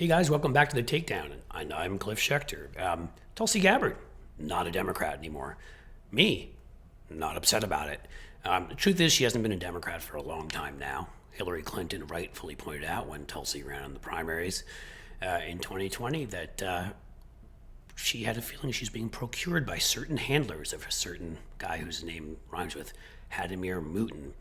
Hey guys, welcome back to the Takedown. I'm Cliff Schechter. Tulsi Gabbard, not a Democrat anymore. Me, not upset about it. The truth is, she hasn't been a Democrat for a long time now. Hillary Clinton rightfully pointed out when Tulsi ran in the primaries in 2020 that she had a feeling she's being procured by certain handlers of a certain guy whose name rhymes with Hadamir Mouton,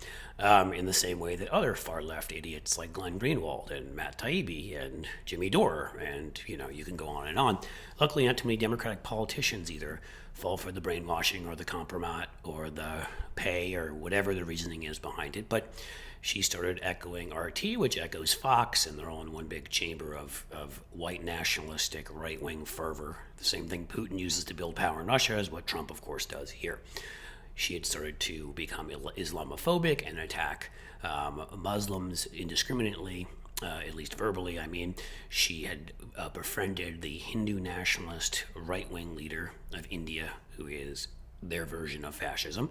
in the same way that other far-left idiots like Glenn Greenwald and Matt Taibbi and Jimmy Dore, and you can go on and on. Luckily, not too many Democratic politicians either fall for the brainwashing or the compromat or the pay or whatever the reasoning is behind it. But she started echoing RT, which echoes Fox, and they're all in one big chamber of white nationalistic right-wing fervor. The same thing Putin uses to build power in Russia is what Trump, of course, does here. She had started to become Islamophobic and attack Muslims indiscriminately, at least verbally. I mean, she had befriended the Hindu nationalist right-wing leader of India, who is their version of fascism.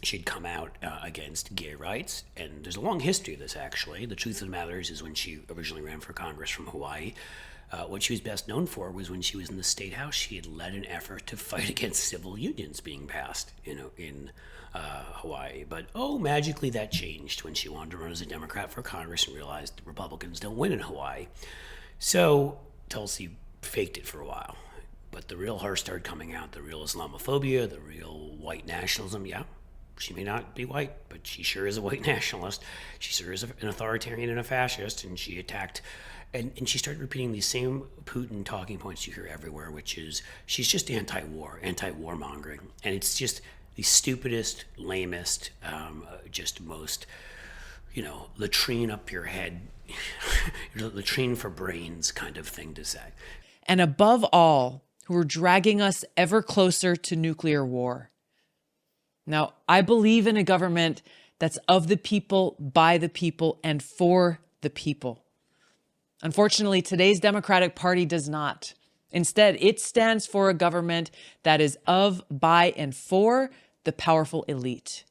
She'd come out against gay rights, and there's a long history of this, actually. The truth of the matter is when she originally ran for Congress from Hawaii, what she was best known for was when she was in the State House, she had led an effort to fight against civil unions being passed, in Hawaii. But, magically that changed when she wanted to run as a Democrat for Congress and realized Republicans don't win in Hawaii. So Tulsi faked it for a while. But the real her started coming out, the real Islamophobia, the real white nationalism. Yeah, she may not be white, but she sure is a white nationalist. She sure is an authoritarian and a fascist, and she attacked... And she started repeating these same Putin talking points you hear everywhere, which is she's just anti-warmongering. And it's just the stupidest, lamest, just most, latrine up your head, latrine for brains kind of thing to say. And above all, who are dragging us ever closer to nuclear war. Now, I believe in a government that's of the people, by the people, and for the people. Unfortunately, today's Democratic Party does not. Instead, it stands for a government that is of, by, and for the powerful elite.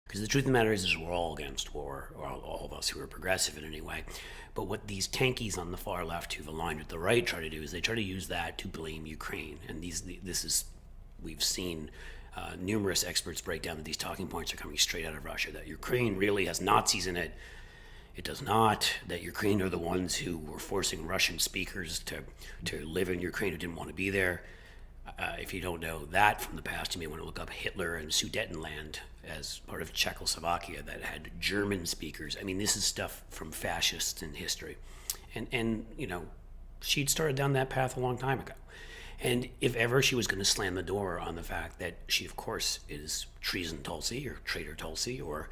Because the truth of the matter is we're all against war, or all of us who are progressive in any way. But what these tankies on the far left who've aligned with the right try to do is they try to use that to blame Ukraine. And we've seen numerous experts break down that these talking points are coming straight out of Russia, that Ukraine really has Nazis in it. It does not, that Ukraine are the ones who were forcing Russian speakers to live in Ukraine who didn't want to be there. If you don't know that from the past, you may want to look up Hitler and Sudetenland as part of Czechoslovakia that had German speakers. I mean, this is stuff from fascists in history. And she'd started down that path a long time ago. And if ever she was going to slam the door on the fact that she, of course, is treason Tulsi or traitor Tulsi or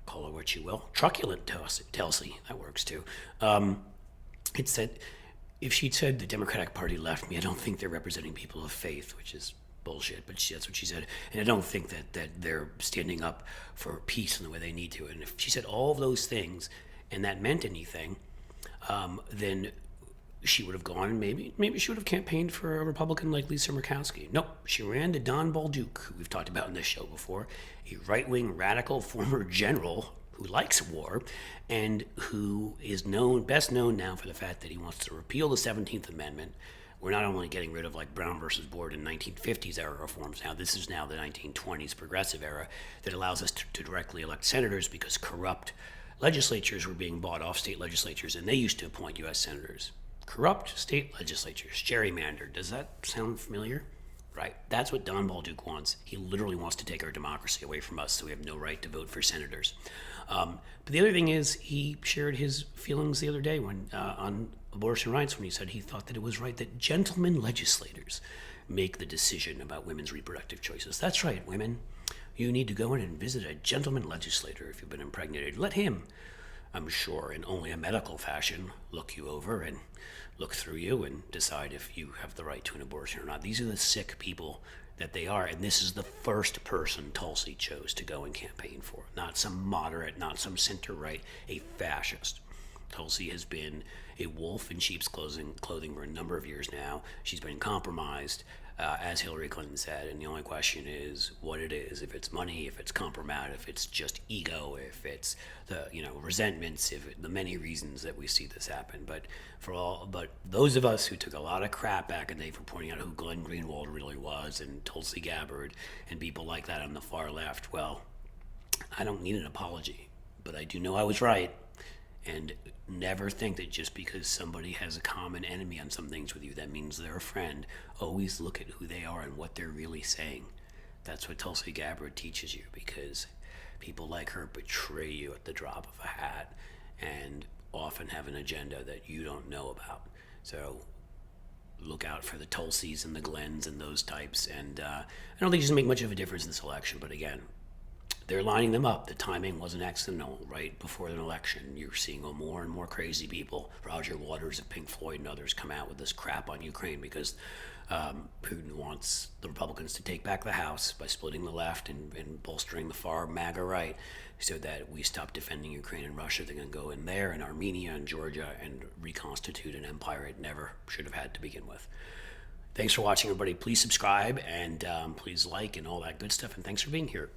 call her what you will, truculent Tulsi, that works too. It said, if she'd said the Democratic Party left me, I don't think they're representing people of faith, which is bullshit, but that's what she said. And I don't think that they're standing up for peace in the way they need to. And if she said all of those things and that meant anything, then she would have gone and maybe she would have campaigned for a Republican like Lisa Murkowski. Nope, she ran to Don Bolduc, who we've talked about in this show before, a right-wing radical former general who likes war and who is best known now for the fact that he wants to repeal the 17th Amendment. We're not only getting rid of like Brown versus Board in 1950s era reforms now, this is now the 1920s progressive era that allows us to directly elect senators because corrupt legislatures were being bought off state legislatures and they used to appoint U.S. senators. Corrupt state legislatures, gerrymandered. Does that sound familiar? Right. That's what Don Bolduc wants. He literally wants to take our democracy away from us so we have no right to vote for senators. But the other thing is he shared his feelings the other day on abortion rights when he said he thought that it was right that gentlemen legislators make the decision about women's reproductive choices. That's right, women. You need to go in and visit a gentleman legislator if you've been impregnated. Let him, I'm sure, in only a medical fashion, look you over and look through you and decide if you have the right to an abortion or not. These are the sick people that they are, and this is the first person Tulsi chose to go and campaign for. Not some moderate, not some center-right, a fascist. Tulsi has been a wolf in sheep's clothing for a number of years now. She's been compromised. as Hillary Clinton said. And the only question is what it is. If it's money, if it's compromise, if it's just ego, if it's the resentments, the many reasons that we see this happen. But those of us who took a lot of crap back in the day for pointing out who Glenn Greenwald really was and Tulsi Gabbard and people like that on the far left, well, I don't need an apology, but I do know I was right. And never think that just because somebody has a common enemy on some things with you, that means they're a friend. Always look at who they are and what they're really saying. That's what Tulsi Gabbard teaches you, because people like her betray you at the drop of a hat and often have an agenda that you don't know about. So look out for the Tulsis and the Glens and those types. And I don't think it's going to make much of a difference in this election, but again, they're lining them up. The timing wasn't accidental. Right before an election, you're seeing more and more crazy people. Roger Waters of Pink Floyd and others come out with this crap on Ukraine because Putin wants the Republicans to take back the House by splitting the left and bolstering the far MAGA right, so that we stop defending Ukraine and Russia. They're going to go in there and Armenia and Georgia and reconstitute an empire it never should have had to begin with. Thanks for watching, everybody. Please subscribe and please like and all that good stuff. And thanks for being here.